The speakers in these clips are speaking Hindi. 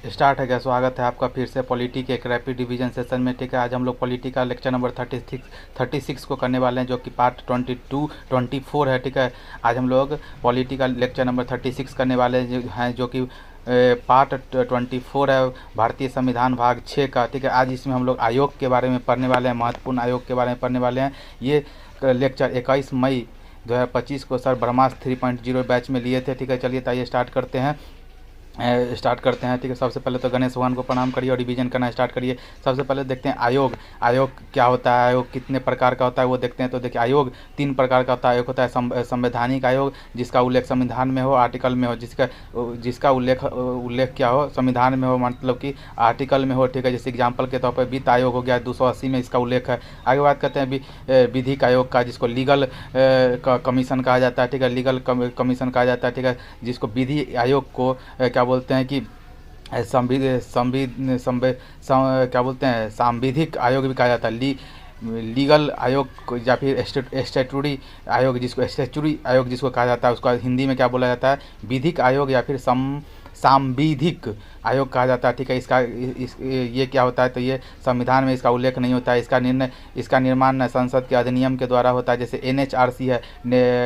स्टार्ट है क्या? स्वागत है आपका फिर से पॉलिटी के एक रैपिड रिवीजन सेशन में। ठीक है, आज हम लोग पॉलिटी का लेक्चर नंबर 36 को करने वाले हैं, जो कि पार्ट 24 है। ठीक है, आज हम लोग पॉलिटी का लेक्चर नंबर 36 करने वाले हैं, जो कि पार्ट 24 है, भारतीय संविधान भाग 6 का। ठीक है, आज इसमें हम लोग आयोग के बारे में पढ़ने वाले हैं, महत्वपूर्ण आयोग के बारे में पढ़ने वाले हैं। ये लेक्चर 21 मई 2025 को सर ब्रह्मास्त्र 3.0 बैच में लिए थे। ठीक है, चलिए ताइए स्टार्ट करते हैं। ठीक है, सबसे पहले तो गणेश भगवान को प्रणाम करिए और रिवीजन करना स्टार्ट करिए। सबसे पहले देखते हैं आयोग क्या होता है, आयोग कितने प्रकार का होता है वो देखते हैं। तो देखिए, आयोग 3 प्रकार का होता है। एक होता है संवैधानिक आयोग, जिसका उल्लेख संविधान में हो, आर्टिकल में हो, जिसका उल्लेख क्या हो, संविधान में हो, मतलब कि आर्टिकल में हो। ठीक है, जैसे एग्जाम्पल के तौर पर वित्त आयोग हो गया, 280 में इसका उल्लेख है। आगे बात करते हैं विधिक आयोग का, जिसको लीगल कमीशन कहा जाता है। ठीक है, लीगल कमीशन कहा जाता है। ठीक है, जिसको विधि आयोग को क्या बोलते हैं कि क्या बोलते हैं, सांविधिक आयोग भी कहा जाता है। लीगल आयोग या फिर स्टैट्यूटरी आयोग, जिसको कहा जाता है, उसका हिंदी में क्या बोला जाता है, विधिक आयोग या फिर सांविधिक आयोग कहा जाता है। ठीक है, ये क्या होता है, तो ये संविधान में इसका उल्लेख नहीं होता है। इसका निर्माण संसद के अधिनियम के द्वारा होता है, जैसे NHRC है,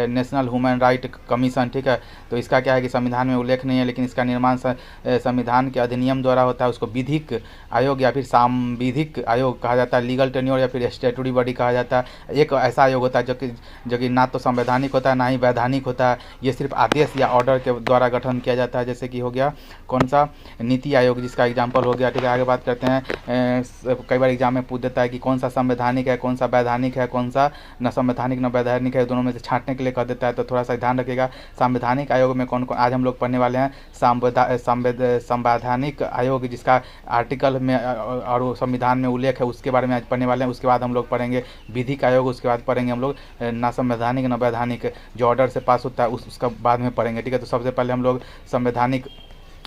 नेशनल ह्यूमन राइट कमीशन। ठीक है, तो इसका क्या है कि संविधान में उल्लेख नहीं है, लेकिन इसका निर्माण संविधान के अधिनियम द्वारा होता है। उसको विधिक आयोग या फिर सांविधिक आयोग कहा जाता है। लीगल टेन्योर या फिर स्टैट्यूटरी बॉडी कहा जाता है। एक ऐसा आयोग होता है जो कि ना तो संवैधानिक होता है, ना ही वैधानिक होता है। ये सिर्फ आदेश या ऑर्डर के द्वारा गठन किया जाता है, जैसे कि हो गया कौन सा, नीति आयोग, जिसका एग्जाम्पल हो गया। ठीक है, आगे बात करते हैं। कई बार एग्जाम में पूछ देता है कि कौन सा संवैधानिक है, कौन सा वैधानिक है, कौन सा न संवैधानिक न वैधानिक है, दोनों में से छांटने के लिए कह देता है। तो थोड़ा सा ध्यान रखिएगा। संवैधानिक आयोग में कौन कौन आज हम लोग पढ़ने वाले हैं, संवैधानिक आयोग, जिसका आर्टिकल में और संविधान में उल्लेख है, उसके बारे में आज पढ़ने वाले हैं। उसके बाद हम लोग पढ़ेंगे विधिक आयोग, उसके बाद पढ़ेंगे हम लोग ना संवैधानिक न वैधानिक, जो ऑर्डर से पास होता है उसका बाद में पढ़ेंगे। ठीक है, तो सबसे पहले हम लोग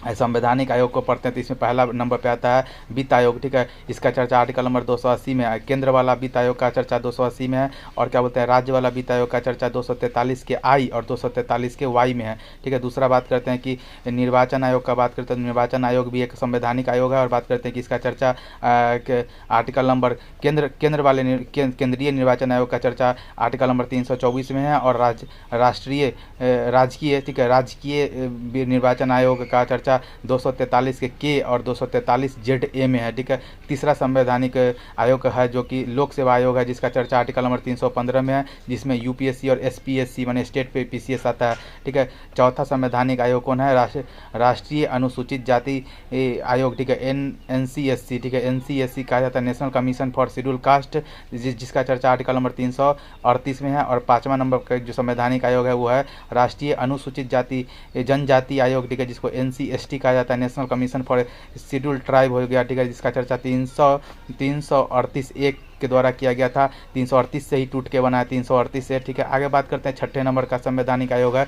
संवैधानिक आयोग को पढ़ते हैं। तो इसमें पहला नंबर पे आता है वित्त आयोग। ठीक है, इसका चर्चा आर्टिकल नंबर 280 में है। केंद्र वाला वित्त आयोग का चर्चा 280 में है, और क्या बोलते हैं, राज्य वाला वित्त आयोग का चर्चा 243 के आई और 243 के वाई में है। ठीक है, दूसरा बात करते हैं कि निर्वाचन आयोग का बात करते हैं। निर्वाचन आयोग भी एक संवैधानिक आयोग है, और बात करते हैं कि इसका चर्चा आर्टिकल नंबर केंद्रीय निर्वाचन आयोग का चर्चा आर्टिकल नंबर 324 में है, और राजकीय निर्वाचन आयोग का चर्चा 243 के और 243 ZA में है। ठीक है, तीसरा संवैधानिक आयोग है जो कि लोक सेवा आयोग है, जिसका चर्चा आर्टिकल नंबर 315 में है, जिसमें UPSC और SPSC माने स्टेट पे PCS आता है। ठीक है, चौथा संवैधानिक आयोग कौन है, राष्ट्रीय अनुसूचित जाति आयोग। ठीक है, NCSC। ठीक है, NCSC कहा जाता है, national commission for schedule caste, जिसका चर्चा आर्टिकल नंबर 338 में है। और पाँचवा नंबर का जो संवैधानिक आयोग है वो है राष्ट्रीय अनुसूचित जाति जनजाति आयोग। ठीक है, जिसको NCST कहा जाता है, national commission for schedule tribe हो गया। ठीक है, जिसका चर्चा 338 एक के द्वारा किया गया था। 338 से ही टूट के बना है, 338 से। ठीक है, आगे बात करते हैं छठे नंबर का संवैधानिक आयोग है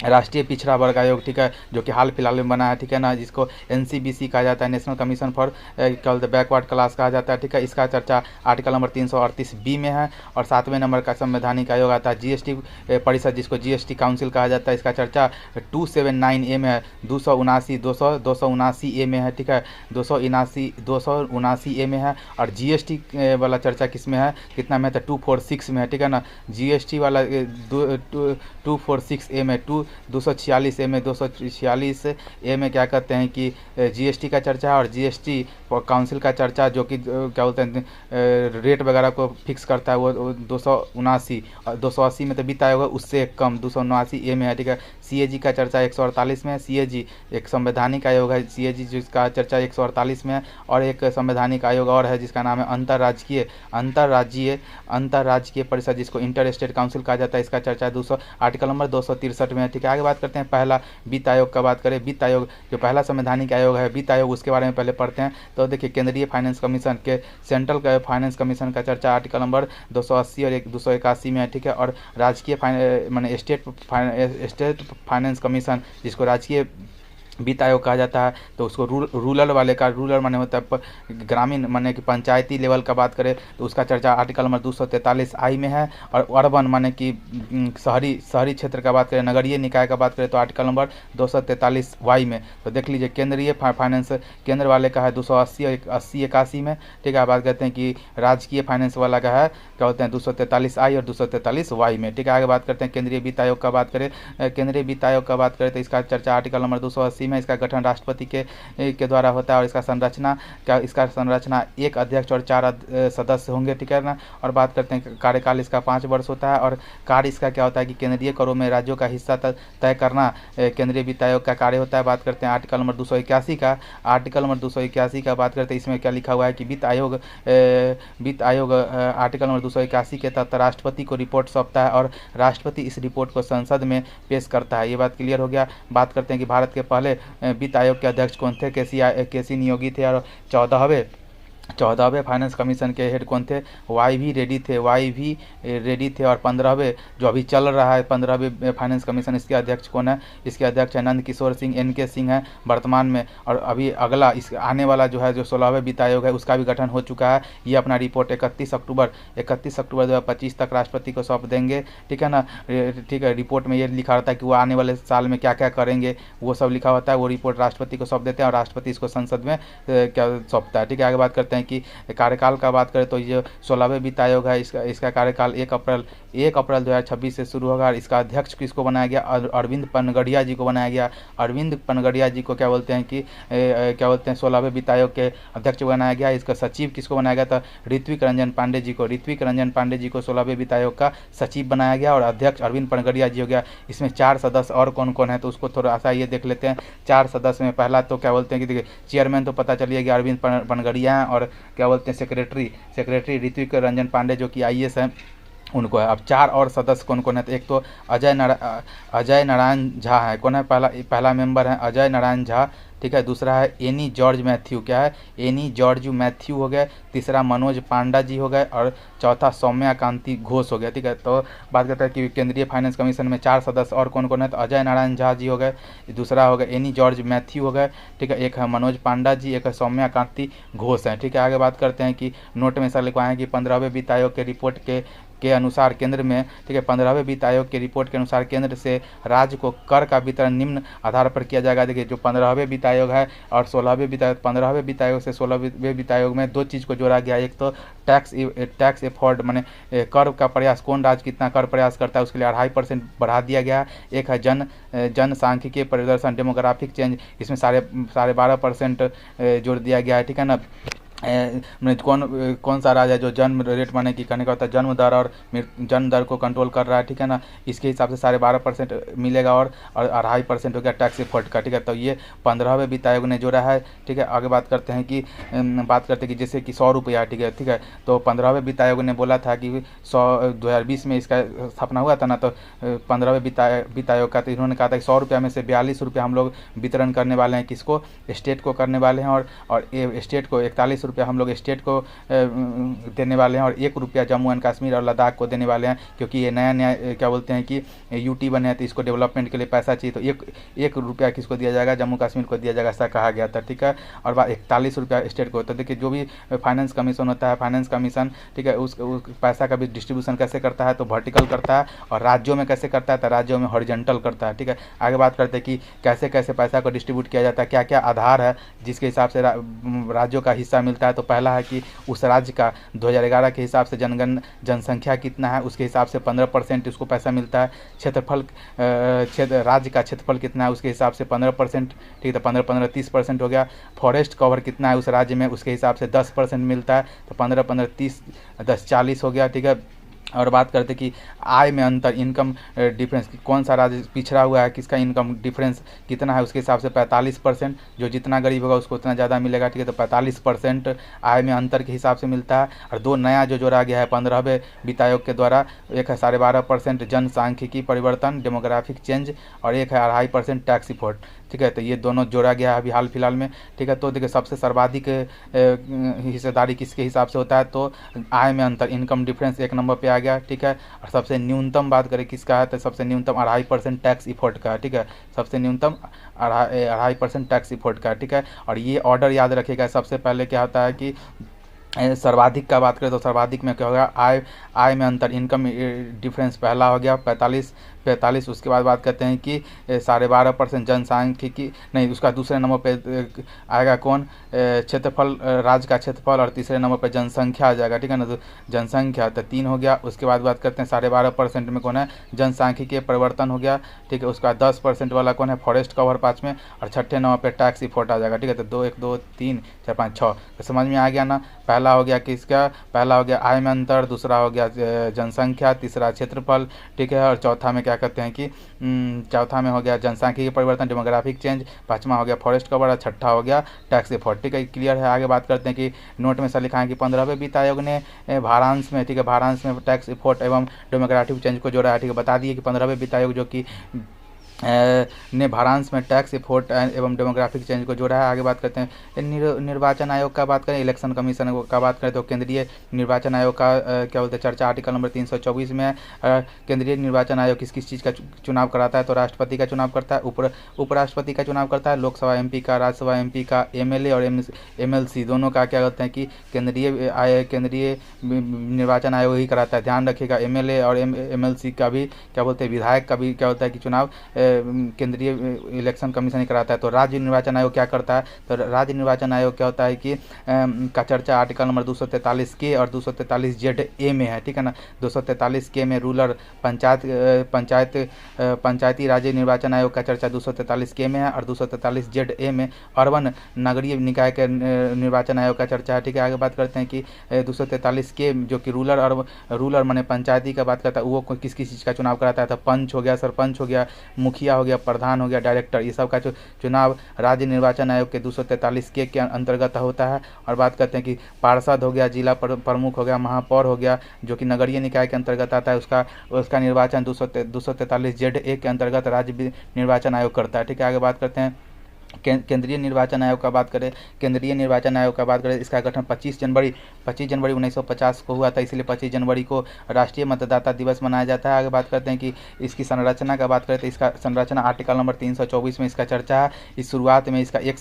राष्ट्रीय पिछड़ा वर्ग आयोग। ठीक है, जो कि हाल फिलहाल में बना है। ठीक है ना, जिसको NCBC कहा जाता है, national commission for backward class कहा जाता है। ठीक है, इसका चर्चा आर्टिकल नंबर 338B में है। और सातवें नंबर का संवैधानिक आयोग आता है GST परिषद, जिसको GST काउंसिल कहा जाता है। इसका चर्चा 279A में है, 279A में है। ठीक है, 279A में है। और GST वाला चर्चा किस में है, कितना में है, 246 में है। ठीक है ना, GST वाला 246A में 246A में 246A में क्या कहते हैं कि GST का चर्चा है, और GST काउंसिल का चर्चा, जो कि क्या बोलते हैं रेट वगैरह को फिक्स करता है, वो 279। 280 में तो वित्त आयोग है, उससे कम 279A में है। ठीक है, CAG का चर्चा 148 में है। CAG एक संवैधानिक आयोग है, CAG जिसका चर्चा 148 में है। और एक संवैधानिक आयोग और है जिसका नाम है अंतर्राज्यीय परिषद, जिसको इंटर स्टेट काउंसिल कहा जाता है। इसका चर्चा 200 आर्टिकल नंबर 263 में है। ठीक है, आगे बात करते हैं पहला वित्त आयोग का बात करें। वित्त आयोग जो पहला संवैधानिक आयोग है, वित्त आयोग, उसके बारे में पहले पढ़ते हैं। तो देखिए, केंद्रीय फाइनेंस कमीशन के सेंट्रल फाइनेंस कमीशन का चर्चा आर्टिकल नंबर 280 और 281 में है। ठीक है, और राजकीय माने स्टेट फाइनेंस कमीशन, जिसको वित्त आयोग कहा जाता है। तो उसको रूरल वाले का, रूरल माने होता है ग्रामीण माने कि पंचायती लेवल का बात करें तो उसका चर्चा आर्टिकल नंबर 243 आई में है। और अर्बन माने कि शहरी क्षेत्र का बात करें, नगरीय निकाय का बात करें तो आर्टिकल नंबर 243 वाई में। तो देख लीजिए केंद्रीय फाइनेंस केंद्र वाले का है 280-81 में, ठीक है। बात करते हैं कि राजकीय फाइनेंस वाला का है क्या बोलते हैं 243 आई और 243 वाई में, ठीक है। आगे बात करते हैं केंद्रीय वित्त आयोग का बात करें, केंद्रीय वित्त आयोग का बात करें तो इसका चर्चा आर्टिकल नंबर 280 में। इसका गठन राष्ट्रपति के द्वारा होता है और इसका संरचना एक अध्यक्ष और 4 सदस्य होंगे, ठीक है ना। और बात करते हैं कार्यकाल इसका 5 वर्ष होता है और कार्य इसका क्या होता है कि केंद्रीय करों में राज्यों का हिस्सा तय करना केंद्रीय वित्त आयोग का कार्य होता है। बात करते हैं आर्टिकल नंबर 281 का, आर्टिकल नंबर 281 का बात करते हैं इसमें क्या लिखा हुआ है कि वित्त आयोग आर्टिकल नंबर 281 के तहत राष्ट्रपति को रिपोर्ट सौंपता है और राष्ट्रपति इस रिपोर्ट को संसद में पेश करता है। ये बात क्लियर हो गया। बात करते हैं कि भारत के पहले वित्त आयोग के अध्यक्ष कौन थे, केसी नियोगी थे। और 14वें फाइनेंस कमीशन के हेड कौन थे, वाई भी रेड्डी थे। और 15वें जो अभी चल रहा है 15वें फाइनेंस कमीशन, इसके अध्यक्ष कौन है, इसके अध्यक्ष है नंद किशोर सिंह, NK सिंह है वर्तमान में। और अभी अगला इस आने वाला जो है जो 16वें वित्त आयोग है उसका भी गठन हो चुका है। ये अपना रिपोर्ट 31 अक्टूबर 2025 तक राष्ट्रपति को सौंप देंगे, ठीक है ना। ठीक है, रिपोर्ट में ये लिखा होता है कि वो आने वाले साल में क्या क्या करेंगे वो सब लिखा होता है। वो रिपोर्ट राष्ट्रपति को सौंप देते हैं और राष्ट्रपति इसको संसद में क्या सौंपता है, ठीक है। आगे बात करते हैं कि कार्यकाल का बात करें तो ये 16वें वित्त आयोग है, इसका कार्यकाल 1 अप्रैल 2026 से शुरू होगा। और इसका अध्यक्ष किसको बनाया गया, अरविंद पनगड़िया जी को बनाया गया। अरविंद पनगड़िया जी को क्या बोलते हैं कि 16वें वित्त आयोग के अध्यक्ष बनाया गया। इसका सचिव किसको बनाया गया था, ऋत्विक रंजन पांडे जी को 16वें वित्त आयोग का सचिव बनाया गया और अध्यक्ष अरविंद पनगड़िया जी हो गया। इसमें 4 सदस्य और कौन कौन है तो उसको थोड़ा सा ये देख लेते हैं। 4 सदस्य में पहला तो क्या बोलते हैं कि देखिए चेयरमैन तो पता चलिए कि अरविंद पनगड़िया हैं और क्या बोलते हैं सेक्रेटरी ऋत्विक रंजन पांडे जो कि IAS हैं उनको है। अब 4 और सदस्य कौन कौन है तो एक तो अजय नारायण झा है, कौन है पहला मेंबर है अजय नारायण झा, ठीक है। दूसरा है एनी जॉर्ज मैथ्यू, क्या है एनी जॉर्ज मैथ्यू हो गए। तीसरा मनोज पांडा जी हो गए और चौथा सौम्या कांति घोष हो गया, ठीक है। तो बात करते हैं कि केंद्रीय फाइनेंस कमीशन में 4 सदस्य और कौन कौन है तो अजय नारायण झा जी हो गए, दूसरा हो गया एनी जॉर्ज मैथ्यू हो गए, ठीक है। एक है मनोज पांडा जी, एक है सौम्या कांति घोष है, ठीक है। आगे बात करते हैं कि नोट में ऐसा लिखवाएं कि 15वें वित्त आयोग के रिपोर्ट के अनुसार केंद्र में, ठीक है, 15वें वित्त आयोग की रिपोर्ट के अनुसार केंद्र से राज्य को कर का वितरण निम्न आधार पर किया जाएगा। देखिए जो 15वें वित्त आयोग है और 16वें वित्त आयोग, 15वें वित्त आयोग से 16वें वित्त आयोग में 2 चीज़ को जोड़ा गया। एक तो टैक्स एफोर्ड माने कर का प्रयास, कौन राज्य कितना कर प्रयास करता है उसके लिए 2.5% बढ़ा दिया गया। एक है जनसांख्यिकीय परिदर्शन डेमोग्राफिक चेंज, इसमें 12.5% जोड़ दिया गया है, ठीक है ना। कौन सा राज्य है जो जन्म रेट माने कि कहने का होता है जन्म दर और जन्म दर को कंट्रोल कर रहा है, ठीक है ना। इसके हिसाब से 12.5% मिलेगा और 2.5% हो गया टैक्स एफर्ट का, ठीक है। तो ये 15वें वित्त आयोग ने जोड़ा है, ठीक है। आगे बात करते हैं कि जैसे कि 100 रुपया, ठीक है। तो 15वें वित्त आयोग ने बोला था कि 2020 में इसका स्थापना हुआ था ना, तो 15वें वित्त आयोग का तो इन्होंने कहा था कि 100 रुपया में से 42 रुपया हम लोग वितरण करने वाले हैं, किसको, स्टेट को करने वाले हैं। और स्टेट को 41 रुपया हम लोग स्टेट को देने वाले हैं और 1 रुपया जम्मू एंड कश्मीर और लद्दाख को देने वाले हैं, क्योंकि ये नया क्या बोलते हैं कि UT बने हैं तो इसको डेवलपमेंट के लिए पैसा चाहिए। तो 1 रुपया किसको दिया जाएगा, जम्मू कश्मीर को दिया जाएगा, ऐसा कहा गया था, ठीक है। और 41 रुपया स्टेट को। तो देखिए जो भी फाइनेंस कमीशन होता है, फाइनेंस कमीशन, ठीक है, उस पैसा का भी डिस्ट्रीब्यूशन कैसे करता है तो वर्टिकल करता है, और राज्यों में कैसे करता है तो राज्यों में हॉरिजॉन्टल करता है, ठीक है। आगे बात करते हैं कि कैसे कैसे पैसा को डिस्ट्रीब्यूट किया जाता है, क्या क्या आधार है जिसके हिसाब से राज्यों का हिस्सा मिलता है। तो पहला है कि उस राज्य का 2011 के हिसाब से जनसंख्या कितना है उसके हिसाब से 15% उसको पैसा मिलता है। राज्य का क्षेत्रफल कितना है उसके हिसाब से 15%, ठीक है। तो 15 30% हो गया। फॉरेस्ट कवर कितना है उस राज्य में उसके हिसाब से 10% मिलता है। तो 15 30 10 40 हो गया, ठीक है। और बात करते कि आय में अंतर, इनकम डिफरेंस, कौन सा राज्य पिछड़ा हुआ है, किसका इनकम डिफरेंस कितना है उसके हिसाब से 45%, जो जितना गरीब होगा उसको उतना ज़्यादा मिलेगा, ठीक है। तो 45% आय में अंतर के हिसाब से मिलता है। और 2 नया जो जोड़ा गया है 15वें वित्त आयोग के द्वारा, एक है 12.5% जनसांख्यिकी परिवर्तन डेमोग्राफिक चेंज और एक है 2.5% टैक्स इफोर्ट। ठीक है। तो ये दोनों जोड़ा गया है अभी हाल फिलहाल में, ठीक है। तो देखिए सबसे सर्वाधिक हिस्सेदारी किसके हिसाब से होता है, तो आय में अंतर, इनकम डिफरेंस 1 नंबर पे आ गया, ठीक है। और सबसे न्यूनतम बात करें किसका है, तो सबसे न्यूनतम 2.5% टैक्स इफोर्ट का है, ठीक है। सबसे न्यूनतम 2.5% टैक्स इफोर्ट का, ठीक है। और ये ऑर्डर याद रखिएगा, सबसे पहले क्या होता है कि सर्वाधिक का बात करें तो सर्वाधिक में क्या होगा, आय में अंतर, इनकम डिफरेंस पहला हो गया 45। उसके बाद बात करते हैं कि 12.5% जनसांख्यिकी, नहीं उसका दूसरे नंबर पे आएगा कौन, क्षेत्रफल, राज्य का क्षेत्रफल, और तीसरे नंबर पे जनसंख्या आ जाएगा, ठीक है ना। तो जनसंख्या तो 3 हो गया। उसके बाद बात करते हैं 12.5% में कौन है, जनसांख्यिकीय परिवर्तन हो गया, ठीक है। उसके बाद 10% वाला कौन है, फॉरेस्ट कवर 5 में, और छठे नंबर पे टैक्स इफोर्ट आ जाएगा, ठीक है। तो 2 1 2 3 4 5 6, तो समझ में आ गया ना। पहला हो गया किसका, पहला हो गया आय में अंतर, दूसरा हो गया जनसंख्या, तीसरा क्षेत्रफल, ठीक है। और चौथा में क्या कहते हैं कि चौथा में हो गया जनसांख्यिकीय परिवर्तन, डेमोग्राफिक चेंज, पांचवा हो गया फॉरेस्ट कवर, और छठा हो गया टैक्स इफोर्ट, ठीक है। क्लियर है। आगे बात करते हैं कि नोट में सर लिखा है कि 15वें वित्त आयोग ने भारांश में, ठीक है, भारांश में टैक्स इफोर्ट एवं डेमोग्राफिक चेंज को जोड़ा है, ठीक है। बता दिए कि 15वें वित्त आयोग जो कि ने भारांश में टैक्स इफोर्ट एवं डेमोग्राफिक चेंज को जोड़ा है। आगे बात करते हैं निर्वाचन आयोग का बात करें, इलेक्शन कमीशन का बात करें तो केंद्रीय निर्वाचन आयोग का क्या बोलते हैं चर्चा आर्टिकल नंबर 324 में केंद्रीय निर्वाचन आयोग किस किस चीज़ का चुनाव कराता है, तो राष्ट्रपति का चुनाव करता है, उपराष्ट्रपति का चुनाव करता है, लोकसभा MP का, राज्यसभा MP का, MLA और MLC दोनों का क्या कहते हैं कि केंद्रीय निर्वाचन आयोग ही कराता है। ध्यान रखिएगा MLA और MLC का भी क्या बोलते हैं, विधायक का भी क्या होता है कि चुनाव केंद्रीय इलेक्शन कमीशन ही कराता है। तो राज्य निर्वाचन आयोग क्या करता है, तो राज्य निर्वाचन आयोग क्या होता है कि का चर्चा आर्टिकल नंबर 243 के और 243 ZA में है, ठीक है ना। 243 के में रूरल पंचायती राज्य निर्वाचन आयोग का चर्चा 243 के में है, और 243 ZA में अर्बन नगरीय निकाय के निर्वाचन आयोग का चर्चा है, ठीक है। आगे बात करते हैं कि 243 के जो कि रूरल माने पंचायती का बात करता है, वो किस किस चीज़ का चुनाव कराता है, तो पंच हो गया, सरपंच हो गया, मुखिया हो गया, प्रधान हो गया, डायरेक्टर, ये सब का चुनाव राज्य निर्वाचन आयोग के 243 के अंतर्गत होता है। और बात करते हैं कि पार्षद हो गया, जिला प्रमुख हो गया, महापौर हो गया, जो कि नगरीय निकाय के अंतर्गत आता है, उसका निर्वाचन 243 ZA के अंतर्गत राज्य निर्वाचन आयोग करता है, ठीक है। आगे बात करते हैं केंद्रीय निर्वाचन आयोग का बात करें, केंद्रीय निर्वाचन आयोग का बात करें, इसका गठन 25 जनवरी 1950 को हुआ था, इसलिए 25 जनवरी को राष्ट्रीय मतदाता दिवस मनाया जाता है। आगे बात करते हैं कि इसकी संरचना का बात करें तो इसका संरचना आर्टिकल नंबर 324 में इसका चर्चा है। इस शुरुआत में इसका एक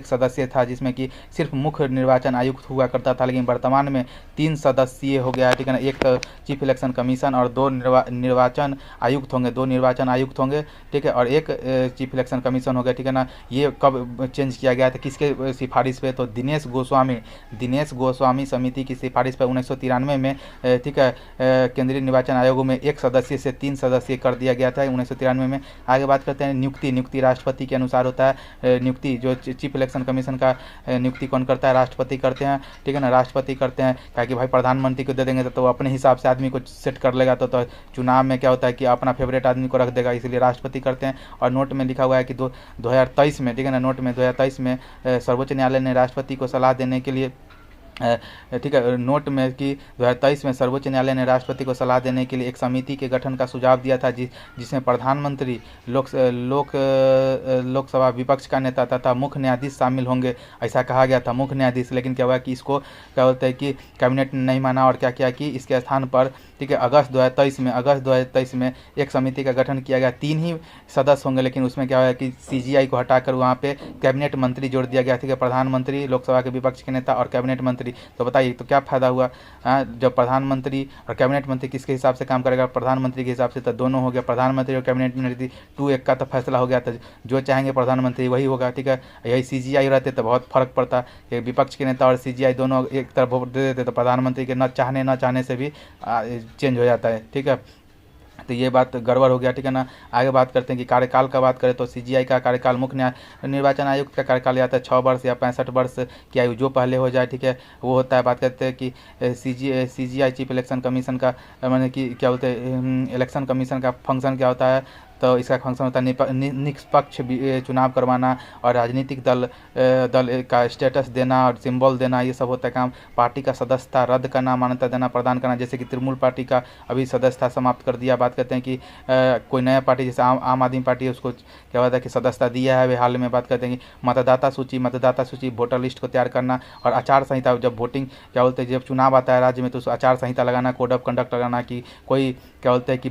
सदस्य था, जिसमें कि सिर्फ मुख्य निर्वाचन आयुक्त हुआ करता था, लेकिन वर्तमान में 3 सदस्यीय हो गया है, ठीक है ना। एक तो चीफ इलेक्शन कमीशन और 2 निर्वाचन आयुक्त होंगे, 2 निर्वाचन आयुक्त होंगे, ठीक है, और एक चीफ इलेक्शन कमीशन हो गया, ठीक है ना। ये कब चेंज किया गया था, किसके सिफारिश पे, तो दिनेश गोस्वामी समिति की सिफारिश पे 1993 में, ठीक है, केंद्रीय निर्वाचन आयोग में 1 सदस्य से 3 सदस्य कर दिया गया था 1993 में। आगे बात करते हैं नियुक्ति राष्ट्रपति के अनुसार होता है। नियुक्ति जो चीफ इलेक्शन कमीशन का नियुक्ति कौन करता है, राष्ट्रपति करते हैं, ठीक है ना, राष्ट्रपति करते हैं। क्या कि भाई प्रधानमंत्री को दे देंगे तो अपने हिसाब से आदमी को सेट कर लेगा, तो चुनाव में क्या होता है कि अपना फेवरेट आदमी को रख देगा, इसलिए राष्ट्रपति करते हैं। और नोट में लिखा हुआ है कि 2023 में, ठीक है ना, नोट में 2023 में सर्वोच्च न्यायालय ने राष्ट्रपति को सलाह देने के लिए, ठीक है, नोट में कि 2023 में सर्वोच्च न्यायालय ने राष्ट्रपति को सलाह देने के लिए एक समिति के गठन का सुझाव दिया था, जिसमें प्रधानमंत्री, लोकसभा विपक्ष का नेता तथा मुख्य न्यायाधीश शामिल होंगे, ऐसा कहा गया था, मुख्य न्यायाधीश। लेकिन क्या हुआ कि इसको क्या बोलते हैं कि कैबिनेट ने नहीं माना, और क्या किया कि इसके स्थान पर, ठीक है, अगस्त 2023 में एक समिति का गठन किया गया। 3 ही सदस्य होंगे, लेकिन उसमें क्या हुआ कि CGI को हटाकर वहाँ पे कैबिनेट मंत्री जोड़ दिया गया, ठीक है, प्रधानमंत्री, लोकसभा के विपक्ष के नेता और कैबिनेट मंत्री। तो बताइए तो क्या फायदा हुआ, जब प्रधानमंत्री और कैबिनेट मंत्री किसके हिसाब से काम करेगा, प्रधानमंत्री के हिसाब से, तो दोनों हो गया, प्रधानमंत्री और कैबिनेट मंत्री 2-1 का तो फैसला हो गया था, जो चाहेंगे प्रधानमंत्री वही होगा, ठीक है। यही CGI रहते तो बहुत फर्क पड़ता, विपक्ष के नेता और CGI दोनों एक तरफ वोट दे देते तो प्रधानमंत्री के न चाहने से भी चेंज हो जाता है, ठीक है। तो ये बात गड़बड़ हो गया, ठीक है ना। आगे बात करते हैं कि कार्यकाल का बात करें तो CGI का कार्यकाल, मुख्य निर्वाचन आयुक्त का कार्यकाल आता है 6 वर्ष या 65 वर्ष की आयु, जो पहले हो जाए, ठीक है, वो होता है। बात करते हैं कि CGI चीफ इलेक्शन कमीशन का, माने कि क्या बोलते हैं, इलेक्शन कमीशन का फंक्शन क्या होता है, तो इसका फंक्शन होता है निष्पक्ष चुनाव करवाना और राजनीतिक दल का स्टेटस देना और सिंबल देना, ये सब होता है काम। पार्टी का सदस्यता रद्द करना, मान्यता देना, प्रदान करना, जैसे कि तृणमूल पार्टी का अभी सदस्यता समाप्त कर दिया। बात करते हैं कि कोई नया पार्टी जैसे आम आदमी पार्टी है, उसको क्या होता है कि सदस्यता दिया है अभी हाल में। बात करते हैं कि मतदाता सूची वोटर लिस्ट को तैयार करना और आचार संहिता, जब वोटिंग क्या बोलते हैं जब चुनाव आता है राज्य में तो उस आचार संहिता लगाना, कोड ऑफ कंडक्ट लगाना कि कोई क्या बोलते हैं कि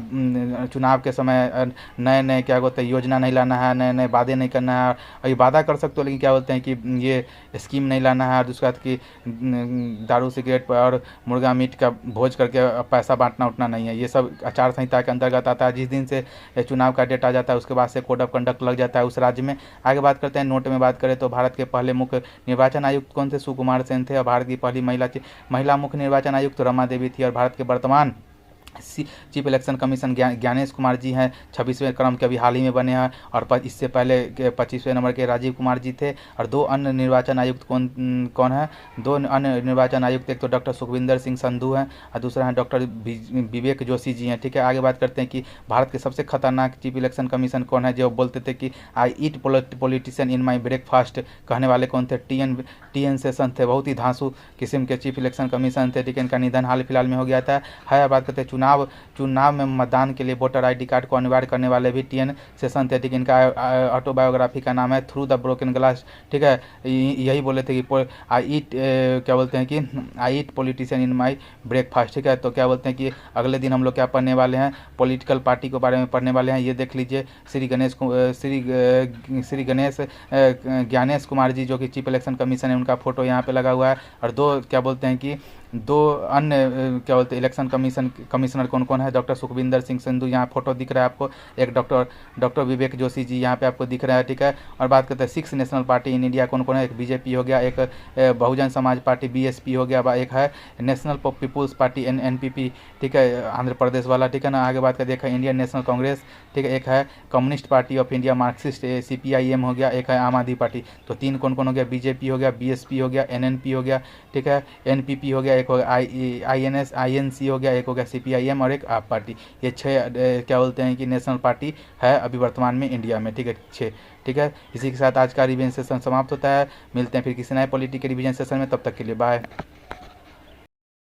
चुनाव के समय नए नए क्या बोलते हैं योजना नहीं लाना है, नए नए वादे नहीं करना है। अभी वादा कर सकते हो लेकिन क्या बोलते हैं कि ये स्कीम नहीं लाना है। और दूसरा कि दारू सिगरेट पर और मुर्गा मीट का भोज करके पैसा बांटना उठना नहीं है। ये सब आचार संहिता के अंतर्गत आता है। जिस दिन से चुनाव का डेट आ जाता है उसके बाद से कोड ऑफ कंडक्ट लग जाता है उस राज्य में। आगे बात करते हैं नोट में बात करें तो भारत के पहले मुख्य निर्वाचन आयुक्त कौन थे? सुकुमार सेन थे। और भारत की पहली महिला मुख्य निर्वाचन आयुक्त रमा देवी थी। और भारत के वर्तमान chief election commission Gyanesh Kumar ji हैं, 26वें क्रम के अभी हाल ही में बने हैं। और इससे पहले 25वें नंबर के राजीव कुमार जी थे। और दो अन्य निर्वाचन आयुक्त कौन है? दो अन्य निर्वाचन आयुक्त, एक तो डॉक्टर सुखविंदर सिंह संधू हैं और दूसरा है डॉक्टर विवेक जोशी जी हैं। ठीक है, आगे बात करते हैं कि भारत के सबसे खतरनाक चीफ इलेक्शन कमीशन कौन है? जो बोलते थे कि आई ईट पॉलिटिशियन इन माई ब्रेकफास्ट, कहने वाले कौन थे? टी एन सेशन थे। बहुत ही धांसू किस्म के चीफ इलेक्शन कमीशन थे। ठीक है, इनका निधन हाल फिलहाल में हो गया था। बात करते हैं चुनाव में मतदान के लिए वोटर आईडी कार्ड को अनिवार्य करने वाले भी टी.एन. सेशन थे। ठीक है, इनका ऑटोबायोग्राफी का नाम है थ्रू द ब्रोकन ग्लास। ठीक है, यही बोले थे कि क्या बोलते हैं कि आई ईट पॉलिटिशियन इन माई ब्रेकफास्ट। ठीक है, तो क्या बोलते हैं कि अगले दिन हम लोग क्या पढ़ने वाले हैं? पॉलिटिकल पार्टी के बारे में पढ़ने वाले हैं। ये देख लीजिए, श्री गणेश ज्ञानेश कुमार जी जो कि चीफ इलेक्शन कमीशन है, उनका फोटो यहाँ पे लगा हुआ है। और दो क्या बोलते हैं कि दो अन्य क्या बोलते हैं इलेक्शन कमिश्नर कौन है? डॉक्टर सुखविंदर सिंह संधू, यहाँ फोटो दिख रहा है आपको। एक डॉक्टर विवेक जोशी जी यहाँ पे आपको दिख रहा है। ठीक है, और बात करते हैं 6 नेशनल पार्टी इन इंडिया कौन है? एक बीजेपी हो गया, एक बहुजन समाज पार्टी बीएसपी हो गया, एक है नेशनल पीपुल्स पार्टी एनपीपी। ठीक है, आंध्र प्रदेश वाला। ठीक है ना, आगे बात कर देखा इंडियन नेशनल कांग्रेस। ठीक है, एक है communist party of India Marxist CPIM हो गया, एक है आम आदमी पार्टी। तो 3 कौन हो गया? बीजेपी हो गया, बीएसपी हो गया, NNP हो गया। ठीक है, NPP हो गया, एक हो गया INC हो गया, एक हो गया CPIM और एक आप पार्टी। ये 6 क्या बोलते हैं कि नेशनल पार्टी है अभी वर्तमान में इंडिया में। ठीक है, 6। ठीक है, इसी के साथ आज का रिवीजन सेशन समाप्त होता है। मिलते हैं फिर किसी नए पॉलिटिकल रिवीजन सेशन में, तब तक के लिए बाय।